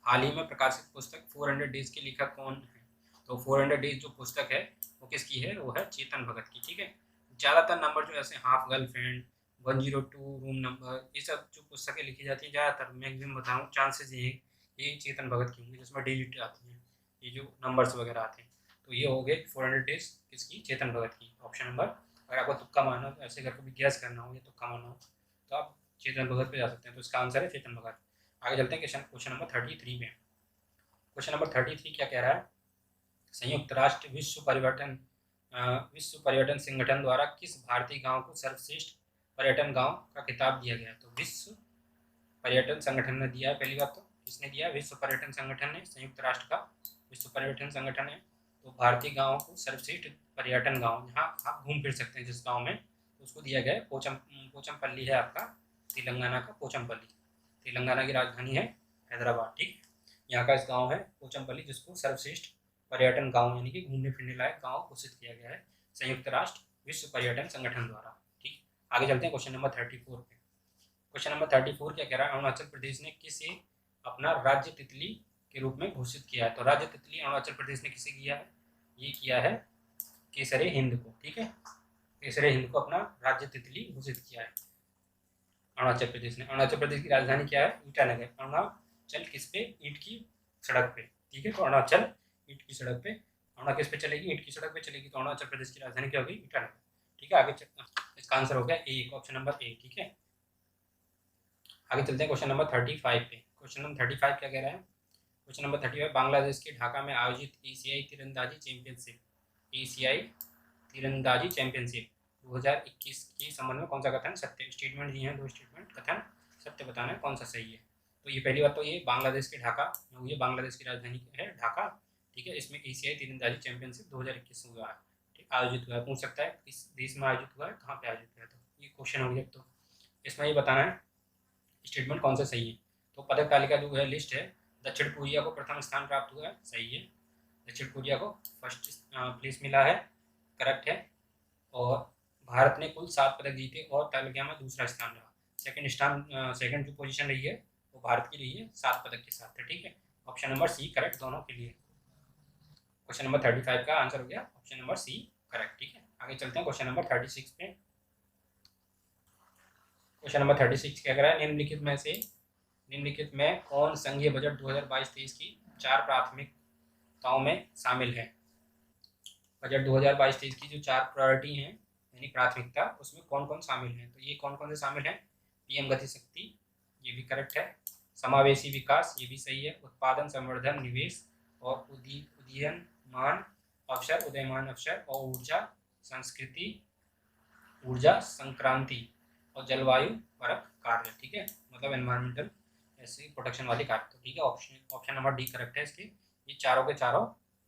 हाल ही में प्रकाशित पुस्तक 400 डेज के लेखक कौन है? तो 400 डेज जो पुस्तक है वो किसकी है? वो है चेतन भगत की, ठीक है। ज़्यादातर नंबर जो ऐसे हाफ गर्लफ्रेंड, 102 रूम नंबर, ये सब जो पुस्तकें लिखी जाती हैं ज़्यादातर मैक्सिमम बताऊँ चांसेस ये चेतन भगत की होंगी, जिसमें डिजिट आती हैं, ये जो नंबर्स वगैरह आते हैं। तो ये हो गए 400 डेज किसकी? चेतन भगत की, ऑप्शन नंबर। अगर आपको तुक्का मारना हो, ऐसे करके भी गैस करना हो या तुक्का मारना हो, तो आप चेतन भगत पे जा सकते हैं। तो इसका आंसर है चेतन भगत। आगे चलते हैं क्वेश्चन नंबर 33 में। क्वेश्चन नंबर 33 क्या कह रहा है? संयुक्त राष्ट्र विश्व पर्यटन संगठन द्वारा किस भारतीय गांव को सर्वश्रेष्ठ पर्यटन गांव का खिताब दिया गया? तो विश्व पर्यटन संगठन ने दिया है। पहली बात तो किसने दिया? विश्व पर्यटन संगठन ने, संयुक्त राष्ट्र का विश्व पर्यटन संगठन है। तो भारतीय गाँव को सर्वश्रेष्ठ पर्यटन गाँव, जहाँ आप घूम फिर सकते हैं जिस गाँव में, उसको दिया गया है पोचमपल्ली है आपका, तेलंगाना का पोचमपल्ली। तेलंगाना की राजधानी है हैदराबाद, ठीक। यहाँ का इस गाँव है पोचमपल्ली, जिसको सर्वश्रेष्ठ पर्यटन गाँव यानी कि घूमने फिरने लायक गाँव घोषित किया गया है संयुक्त राष्ट्र विश्व पर्यटन संगठन द्वारा, ठीक। आगे चलते हैं क्वेश्चन नंबर 34 पे। क्वेश्चन नंबर 34 क्या कह रहा है? अरुणाचल प्रदेश ने किसे अपना राज्य तितली के रूप में घोषित किया है? तो राज्य तितली अरुणाचल प्रदेश ने किसे किया है? ये किया है केसरे हिंद को, ठीक है। केसरे हिंद को अपना राज्य तितली घोषित किया है अरुणाचल प्रदेश ने। अरुणाचल प्रदेश की राजधानी क्या है? ईटानगर। अरुणाचल किस पे? ईंट की सड़क पे, ठीक है। तो अरुणाचल ईंट की सड़क पे, अरुणा किस पे चलेगी? ईंट की सड़क पे चलेगी। तो अरुणाचल प्रदेश की राजधानी क्या होगी? ईटानगर, ठीक है। आगे इसका आंसर हो गया ए, ऑप्शन नंबर ए, ठीक है। आगे चलते हैं क्वेश्चन नंबर 35 पे। क्वेश्चन नंबर 35 क्या कह रहा है? क्वेश्चन नंबर 35, बांग्लादेश के ढाका में आयोजित एशियाई तीरंदाजी चैंपियनशिप 2021 के संबंध में कौन सा कथन सत्य? स्टेटमेंट दिए हैं, 2 स्टेटमेंट, कथन सत्य बताना है कौन सा सही है। तो ये पहली बात तो ये बांग्लादेश के ढाका में हुई है, बांग्लादेश की राजधानी है ढाका, ठीक है। इसमें एशियाई तीरंदाजी चैंपियनशिप 2021 हुआ है, ठीक, आयोजित हुआ है। पूछ सकता है किस देश में आयोजित हुआ है, कहाँ पे आयोजित हुआ है, तो ये क्वेश्चन हो गया। तो इसमें ये बताना है स्टेटमेंट कौन सा सही है। तो पदक तालिका जो है लिस्ट है, दक्षिण कोरिया को प्रथम स्थान प्राप्त हुआ है, सही है। दक्षिण कोरिया को फर्स्ट प्लेस मिला है, करेक्ट है। और भारत ने कुल 7 पदक जीते और तालिका में दूसरा स्थान रहा। सेकंड जो पोजीशन रही है वो भारत की रही है 7 पदक के साथ, ठीक है। ऑप्शन नंबर सी करेक्ट दोनों के लिए। क्वेश्चन नंबर 35 का आंसर हो गया ऑप्शन नंबर सी करेक्ट, ठीक है। आगे चलते हैं क्वेश्चन नंबर 36 पे। क्वेश्चन नंबर 36 क्या कह रहा है? निम्नलिखित में कौन संघीय बजट 2022-23 की 4 प्राथमिकताओं में शामिल है? बजट 2022-23 की जो 4 प्रायोरिटी हैं यानी प्राथमिकता, उसमें कौन कौन शामिल हैं? तो ये कौन कौन से शामिल हैं? पीएम गति शक्ति, ये भी करेक्ट है। समावेशी विकास, ये भी सही है। उत्पादन, संवर्धन, निवेश और उदयमान अवसर और ऊर्जा संक्रांति और जलवायु परक कार्य, ठीक है, मतलब एनवायरमेंटल ऐसे प्रोटेक्शन वाले कार्य। तो ठीक है, ऑप्शन नंबर डी करेक्ट है इसके। ये चारों के चारों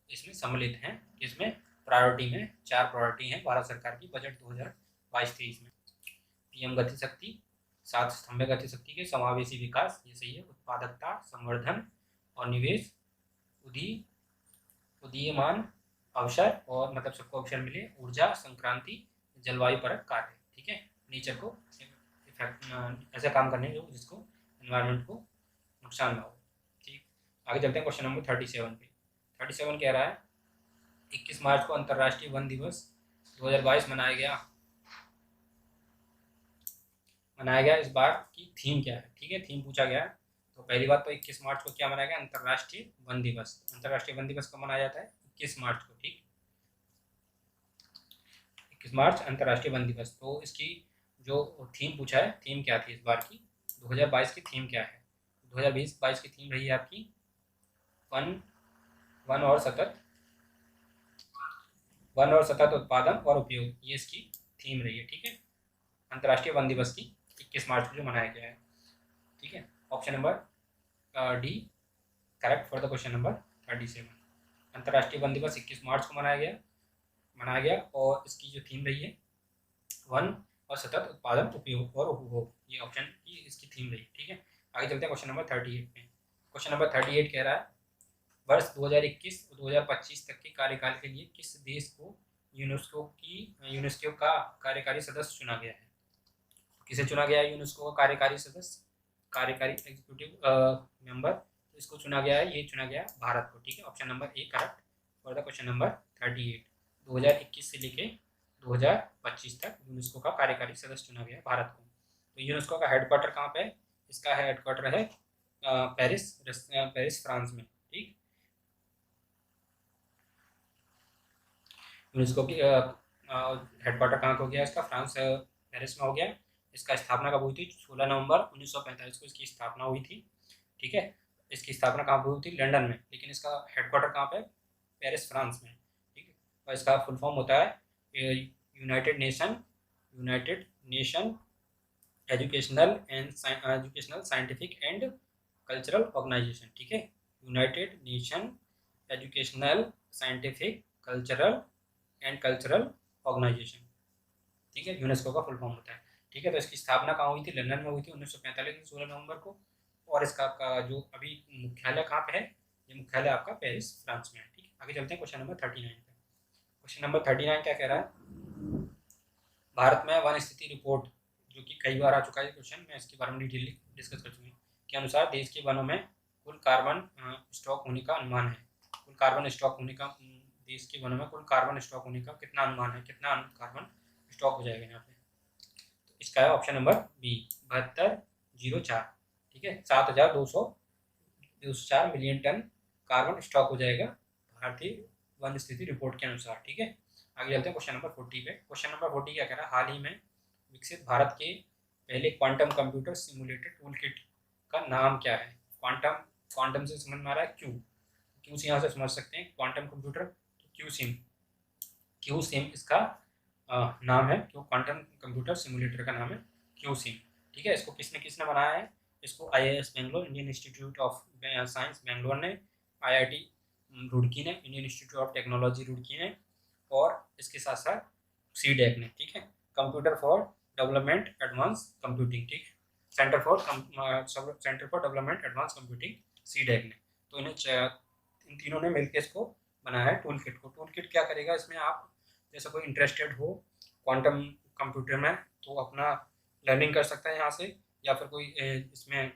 इसमें सम्मिलित हैं, इसमें प्रायोरिटी में 4 प्रायोरिटी हैं भारत सरकार की बजट 2022-23 में। पीएम गति शक्ति, 7 स्तंभ गति शक्ति के, समावेशी विकास, ये सही है। उत्पादकता, संवर्धन और निवेश, उदीयमान अवसर और मतलब सबको अवसर मिले, ऊर्जा संक्रांति, जलवायु परक कार्य, ठीक है। नेचर को ऐसा काम करने जो जिसको एनवायरनमेंट को नुकसान ना हो, ठीक। आगे चलते हैं क्वेश्चन नंबर 37 पे। 37 कह रहा है 21 मार्च को अंतर्राष्ट्रीय वन दिवस 2022 मनाया गया। इस बार की थीम क्या है? ठीक है, थीम पूछा गया तो पहली बात तो 21 मार्च को क्या मनाया गया, अंतर्राष्ट्रीय वन दिवस। अंतर्राष्ट्रीय वन दिवस कब मनाया जाता है, 21 मार्च को, ठीक, 21 मार्च अंतर्राष्ट्रीय वन दिवस। तो इसकी जो थीम पूछा है, थीम क्या थी इस बार की, 2022 की थीम क्या है, 2020-22 की थीम रही है आपकी वन, वन और सतत, वन और सतत उत्पादन और उपयोग, ये इसकी थीम रही है, ठीक है, अंतर्राष्ट्रीय वन दिवस की 21 मार्च को जो मनाया गया है, ठीक है। Option number D correct for the question number 37। अंतर्राष्ट्रीय वन दिवस 21 मार्च को मनाया गया और इसकी जो थीम रही है वन और सतत उत्पादन, उपयोग और उपभोग, ये ऑप्शन की इसकी थीम रही, ठीक है। आगे चलते हैं क्वेश्चन नंबर 38 में। क्वेश्चन नंबर 38 कह रहा है वर्ष 2021 और 2025 तक के कार्यकाल के लिए किस देश को यूनेस्को का कार्यकारी सदस्य चुना गया है। किसे चुना गया है यूनेस्को का कार्यकारी सदस्य, कार्यकारी एग्जीक्यूटिव मेंबर, तो इसको चुना गया है, ये चुना गया भारत को, ठीक है। Option number A correct for the question number 38। 2021 से लेके 2025 तक यूनेस्को का कार्यकारी सदस्य चुना गया भारत को। तो यूनेस्को का हेडक्वार्टर कहाँ पे है, इसका हेडक्वार्टर है पेरिस फ्रांस में, ठीक। यूनेस्को की हेडक्वार्टर कहाँ हो गया इसका, फ्रांस पेरिस में हो गया। इसका स्थापना कब हुई थी, 16 नवंबर 1945 को इसकी स्थापना हुई थी, ठीक है। इसकी स्थापना कहाँ हुई थी, लंदन में, लेकिन इसका हेडक्वार्टर कहाँ पे, पेरिस फ्रांस में, ठीक है। और इसका फुल फॉर्म होता है united nation educational scientific and cultural organisation, ठीक है। United nation educational scientific cultural organisation, ठीक है, यूनेस्को का फुल फॉर्म होता है, ठीक है। तो इसकी स्थापना कहाँ हुई थी, लंदन में हुई थी 1945 में 16 नवंबर को। और इसका जो अभी मुख्यालय कहाँ पे है, ये मुख्यालय आपका पेरिस फ्रांस में है, ठीक है। आगे चलते हैं क्वेश्चन नंबर 39 पे। क्वेश्चन नंबर 39 क्या कह रहा है, भारत में वन स्थिति रिपोर्ट, जो कि कई बार आ चुका है क्वेश्चन, मैं इसके बारे में डिटेल डिस्कस कर चुकी हूँ, के अनुसार देश के वनों में कुल कार्बन स्टॉक होने का अनुमान है। कुल कार्बन स्टॉक होने का, देश के वनों में कुल कार्बन स्टॉक होने का कितना अनुमान है, कितना कार्बन स्टॉक हो जाएगा यहाँ पे, तो इसका है ऑप्शन नंबर बी 7204, ठीक है। 7204 मिलियन टन कार्बन स्टॉक हो जाएगा भारतीय वन स्थिति रिपोर्ट के अनुसार, ठीक है। आगे चलते हैं क्वेश्चन नंबर 40 पे। क्वेश्चन नंबर 40 क्या कह रहा है, हाल ही में विकसित भारत के पहले quantum computer simulated tool kit का नाम क्या है। क्वांटम से समझ में आ रहा है क्यू से यहाँ से समझ सकते हैं क्वांटम कंप्यूटर, क्यू सिम इसका नाम है, क्यों क्वांटम कंप्यूटर सिमुलेटर का नाम है क्यू सिम, ठीक है। इसको किसने बनाया है, इसको IIS Bangalore, Indian institute of science Bangalore ने, IIT रुड़की ने, Indian institute of technology Roorkee ने, और इसके साथ साथ CDAC ने, ठीक है। Computer for development advance computing, ठीक है, centre for development advance computing, CDAC ने। तो इन तीनों ने मिलकर इसको बनाया है टूल किट को। टूल किट क्या करेगा, इसमें आप जैसे कोई इंटरेस्टेड हो क्वांटम कंप्यूटर में तो अपना लर्निंग कर सकता है यहाँ से, या फिर कोई इसमें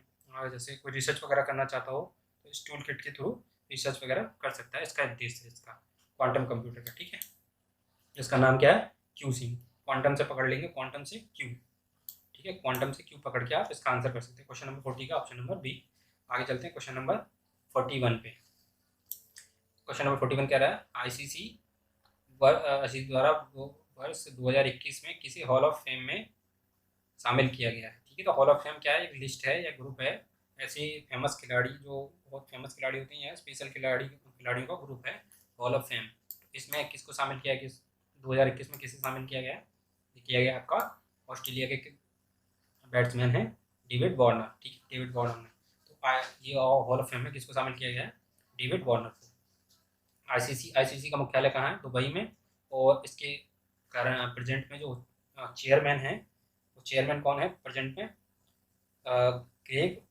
जैसे कोई रिसर्च वगैरह करना चाहता हो तो इस टूल किट के थ्रू रिसर्च वगैरह कर सकता है। इसका उद्देश्य है इसका क्वांटम कंप्यूटर का, ठीक है। इसका नाम क्या है, क्यू सिम, क्वांटम से पकड़ लेंगे, क्वांटम से क्यू, ठीक है, क्वांटम से क्यू पकड़ के आप इसका आंसर कर सकते हैं। क्वेश्चन नंबर 40 का ऑप्शन नंबर बी। आगे चलते हैं क्वेश्चन नंबर 41 पे। क्वेश्चन नंबर 41 कह रहा है ICC द्वारा वर्ष 2021 में किसी हॉल ऑफ फेम में शामिल किया गया है, ठीक है। तो हॉल ऑफ फेम क्या है, एक लिस्ट है या ग्रुप है, ऐसे फेमस खिलाड़ी जो बहुत फेमस खिलाड़ी होते हैं, स्पेशल खिलाड़ियों का ग्रुप है हॉल ऑफ फेम। इसमें किसको शामिल किया गया, 2021 में किसे शामिल किया गया आपका ऑस्ट्रेलिया के बैट्समैन है डेविड वार्नर, ठीक है, डेविड वार्नर ने। तो ये हॉल ऑफ फेम में किसको शामिल किया गया है, डेविड वार्नर को। ICC का मुख्यालय कहाँ है, दुबई में, और इसके प्रेजेंट में जो चेयरमैन है, वो चेयरमैन कौन है प्रेजेंट में, ग्रेग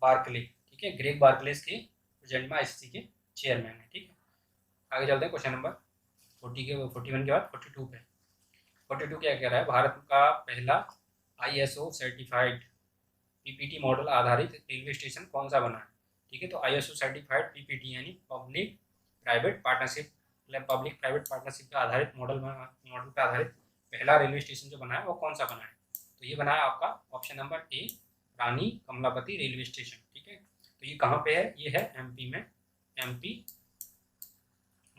बार्कले, ठीक है, ग्रेग बार्कले इसके प्रेजेंट में ICC के चेयरमैन है, ठीक है। आगे चलते हैं क्वेश्चन नंबर 41 के बाद 42 पे। 42 क्या कह रहा है, भारत का पहला ISO सर्टिफाइड PPT मॉडल आधारित रेलवे स्टेशन कौन सा बना है, ठीक है। तो ISO सर्टिफाइड PPT यानी पब्लिक प्राइवेट पार्टनरशिप पे आधारित मॉडल पे आधारित पहला रेलवे स्टेशन जो बना है वो कौन सा बना है, तो ये बना है आपका option number A Rani Kamlapati railway station, ठीक है। तो ये कहाँ पे है, ये है एमपी में, एमपी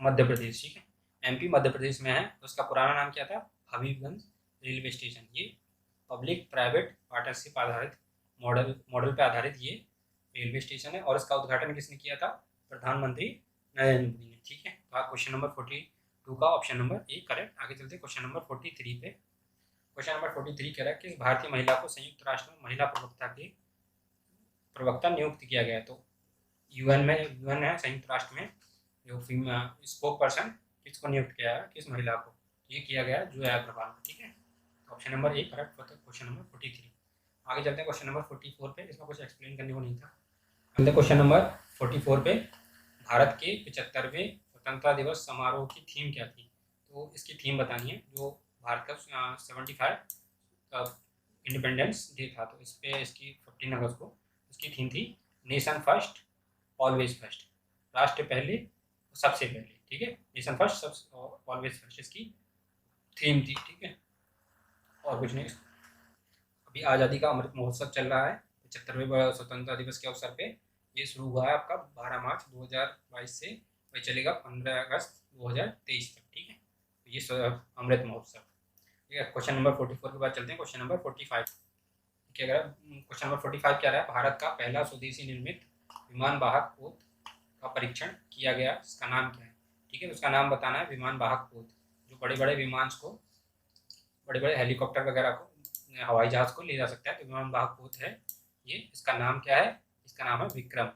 मध्य प्रदेश, ठीक है, एमपी मध्य प्रदेश में है। उसका पुराना नाम क्या था, हबीबगंज रेलवे स्टेशन। ये पब्लिक प्राइवेट पार्टनरशिप आधारित मॉडल पे आधारित ये रेलवे स्टेशन है, और इसका उद्घाटन किसने किया था, प्रधानमंत्री नरेंद्र मोदी ने, ठीक है। तो क्वेश्चन नंबर 42 का ऑप्शन नंबर ए करेक्ट। आगे चलते क्वेश्चन नंबर 43 पे। क्वेश्चन नंबर 43 कह रहा है किस भारतीय महिला को संयुक्त राष्ट्र में महिला प्रवक्ता नियुक्त किया गया। तो यूएन है संयुक्त राष्ट्र में जो स्पोक पर्सन किसको नियुक्त किया है, किस महिला को, ये किया गया जोया अग्रवाल, ठीक है। तो ऑप्शन नंबर ए करेक्ट होता है क्वेश्चन नंबर 43। आगे चलते हैं क्वेश्चन नंबर 44 पे, इसमें कुछ एक्सप्लेन करने को नहीं था। क्वेश्चन नंबर 44 पे, भारत के 75वें स्वतंत्रता दिवस समारोह की थीम क्या थी। तो इसकी थीम बतानी है, जो भारत का 75 इंडिपेंडेंस डे था, तो इस पे इसकी 15 अगस्त को इसकी थीम थी नेशन फर्स्ट ऑलवेज फर्स्ट, राष्ट्र पहले सबसे पहले, ठीक है। नेशन फर्स्ट सब ऑलवेज फर्स्ट इसकी थीम थी, ठीक है, और कुछ नहीं। अभी आज़ादी का अमृत महोत्सव चल रहा है 75वें स्वतंत्रता दिवस के अवसर पे। ये शुरू हुआ है आपका 12 मार्च 2022 से, वही चलेगा 15 अगस्त 2023 तक, ठीक है। तो ये अमृत महोत्सव, ठीक है। क्वेश्चन नंबर 44 के बाद चलते हैं क्वेश्चन नंबर 45। क्या कह रहा है क्वेश्चन नंबर 45 क्या रहा है, भारत का पहला स्वदेशी निर्मित विमान वाहक पोत का परीक्षण किया गया, इसका नाम क्या है, ठीक है। उसका नाम बताना है, विमान वाहक पोत, जो बड़े बड़े विमान को, बड़े बड़े हेलीकॉप्टर वगैरह को, हवाई जहाज को ले जा सकता है, तो विमान वाहक पोत है ये। इसका नाम क्या है, इसका नाम है विक्रम।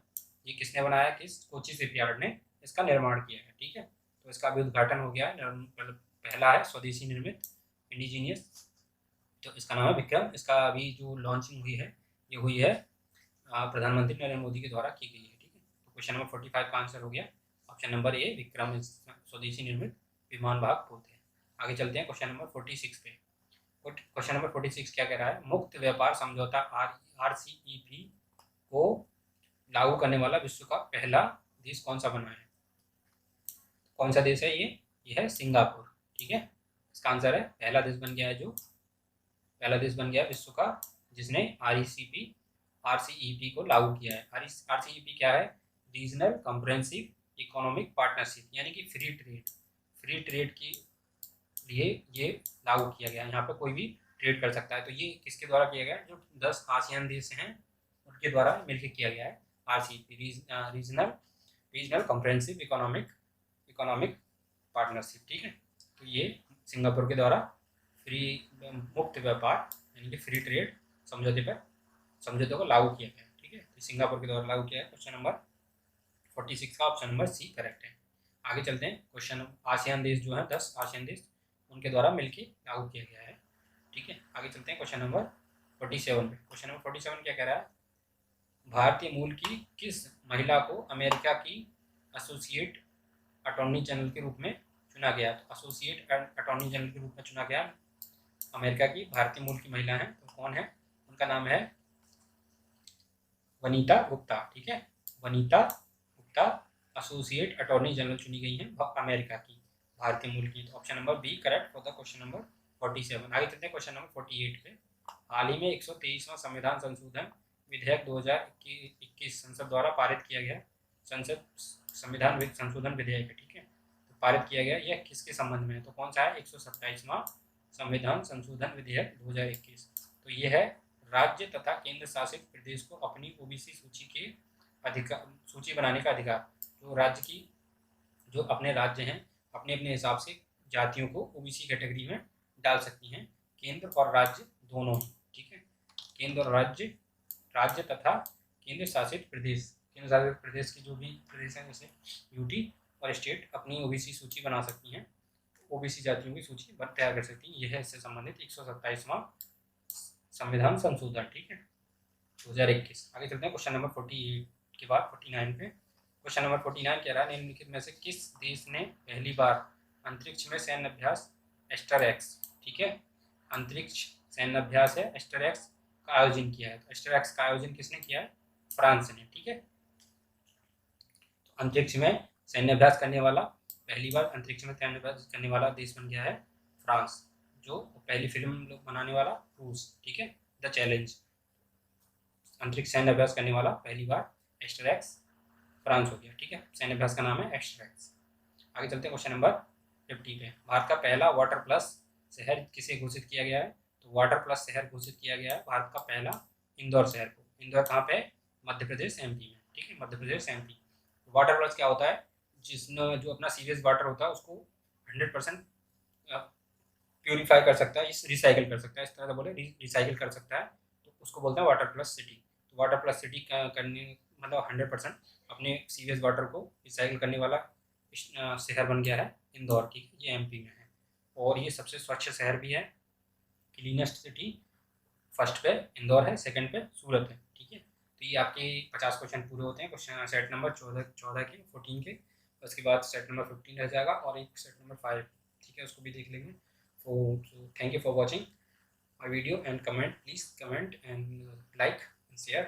ये किसने बनाया, किस कोची शिपयार्ड ने इसका निर्माण किया है, ठीक है। तो इसका भी उद्घाटन हो गया है, पहला है स्वदेशी निर्मित इंडिजीनियस, तो इसका नाम है विक्रम। इसका अभी जो लॉन्चिंग हुई है, ये हुई है प्रधानमंत्री नरेंद्र मोदी के द्वारा की गई है, ठीक है। तो क्वेश्चन नंबर 45 का आंसर हो गया ऑप्शन नंबर ए, विक्रम स्वदेशी निर्मित विमान वाहक पोत है। आगे चलते हैं क्वेश्चन नंबर 46 पे। क्वेश्चन नंबर 46 क्या कह रहा है, मुक्त व्यापार समझौता RCEP को लागू करने वाला विश्व का पहला देश कौन सा बना है। कौन सा देश है ये है सिंगापुर, ठीक है। इसका आंसर है पहला देश बन गया है, जो पहला देश बन गया विश्व का जिसने RCEP को लागू किया है। RCEP क्या है, रीजनल कॉम्प्रिहेंसिव इकोनॉमिक पार्टनरशिप, यानी कि फ्री ट्रेड के लिए ये लागू किया गया है। यहाँ पर कोई भी ट्रेड कर सकता है। तो ये किसके द्वारा किया गया है, जो 10 आसियान देश हैं उनके द्वारा मिलकर किया गया है RCEP, regional comprehensive economic partnership, ठीक है। तो ये सिंगापुर के द्वारा मुक्त व्यापार यानी कि फ्री ट्रेड समझौते को लागू किया गया है, ठीक है। तो सिंगापुर के द्वारा लागू किया है। क्वेश्चन नंबर 46 का ऑप्शन नंबर सी करेक्ट है। आगे चलते हैं क्वेश्चन, आसियान देश जो है 10 आसियान देश उनके द्वारा मिलकर लागू किया गया है, ठीक है। आगे चलते हैं क्वेश्चन नंबर 47 पे। क्वेश्चन नंबर 47 क्या कह रहा है, भारतीय मूल की किस महिला को अमेरिका की एसोसिएट अटॉर्नी जनरल के रूप में चुना गया। तो एसोसिएट अटॉर्नी जनरल के रूप में चुना गया अमेरिका की भारतीय मूल की महिला है, तो कौन है, उनका नाम है वनीता गुप्ता, ठीक है। Vanita Gupta associate attorney general चुनी गई हैं अमेरिका की भारतीय मूल की। तो option number B correct for the question number 47। आगे चलते हैं क्वेश्चन नंबर 48 पे। हाल ही में 123वां संविधान संशोधन विधेयक 2021 संसद द्वारा पारित किया गया संविधान संशोधन विधेयक है, ठीक है। तो पारित किया गया, यह किसके संबंध में है, तो कौन सा है 127वां संविधान संशोधन विधेयक 2021। तो ये है राज्य तथा केंद्र शासित प्रदेश को अपनी ओबीसी सूची बनाने का अधिकार। जो राज्य की, जो अपने राज्य हैं अपने अपने हिसाब से जातियों को ओबीसी कैटेगरी में डाल सकती हैं, केंद्र और राज्य दोनों ही, ठीक है। केंद्र और राज्य तथा केंद्र शासित प्रदेश की जो भी प्रदेश हैं जैसे यूटी और स्टेट अपनी ओबीसी सूची बना सकती हैं, ओबीसी जातियों की सूची तैयार कर सकती हैं। यह है इससे संबंधित 127वां संविधान संशोधन, ठीक है, 2021। आगे चलते हैं क्वेश्चन नंबर 48 के बाद 49 पे। क्वेश्चन नंबर 49 कह रहा है, निम्नलिखित में से किस देश ने पहली बार अंतरिक्ष में सैन्य अभ्यास एस्टर-एक्स, ठीक है, अंतरिक्ष सैन्य अभ्यास है एस्टर-एक्स का आयोजन किया है। तो एस्टर-एक्स का आयोजन किसने किया है, फ्रांस ने, ठीक है। तो अंतरिक्ष में सैन्य अभ्यास करने वाला, पहली बार अंतरिक्ष में सैन्य अभ्यास करने वाला देश बन गया है फ्रांस। जो पहली फिल्म बनाने वाला रूस, ठीक है, द चैलेंज, अंतरिक्ष सैन्य अभ्यास करने वाला पहली बार एस्टरैक्स फ्रांस हो गया, ठीक है। सैन्य अभ्यास का नाम है एस्टरैक्स। आगे चलते हैं क्वेश्चन नंबर 50 पे। भारत का पहला वाटर प्लस शहर किसे घोषित किया गया है? तो वाटर प्लस शहर घोषित किया गया है भारत का पहला इंदौर शहर को। इंदौर कहाँ पे? मध्य प्रदेश एमपी में, ठीक है, Madhya Pradesh MP. Water plus क्या होता है? जिसने जो अपना सीरियस वाटर होता है उसको 100% प्यूरीफाई कर सकता है, इस रिसाइकिल कर सकता है, इस तरह से बोले रिसाइकिल कर सकता है, तो उसको बोलते हैं वाटर प्लस सिटी। तो वाटर प्लस सिटी करने मतलब 100% अपने सीरियस वाटर को रिसाइकिल करने वाला शहर बन गया है इंदौर, ठीक है, ये एमपी में है। और ये सबसे स्वच्छ शहर भी है, क्लीनेस्ट सिटी फर्स्ट पे इंदौर है, सेकंड पे सूरत है, ठीक है। तो ये आपके 50 क्वेश्चन पूरे होते हैं, क्वेश्चन सेट नंबर 14 के 14 के। उसके बाद सेट नंबर 15 रह जाएगा और एक सेट नंबर 5, ठीक है, उसको भी देख लेंगे। So thank you for watching my video and comment, please comment and like and share.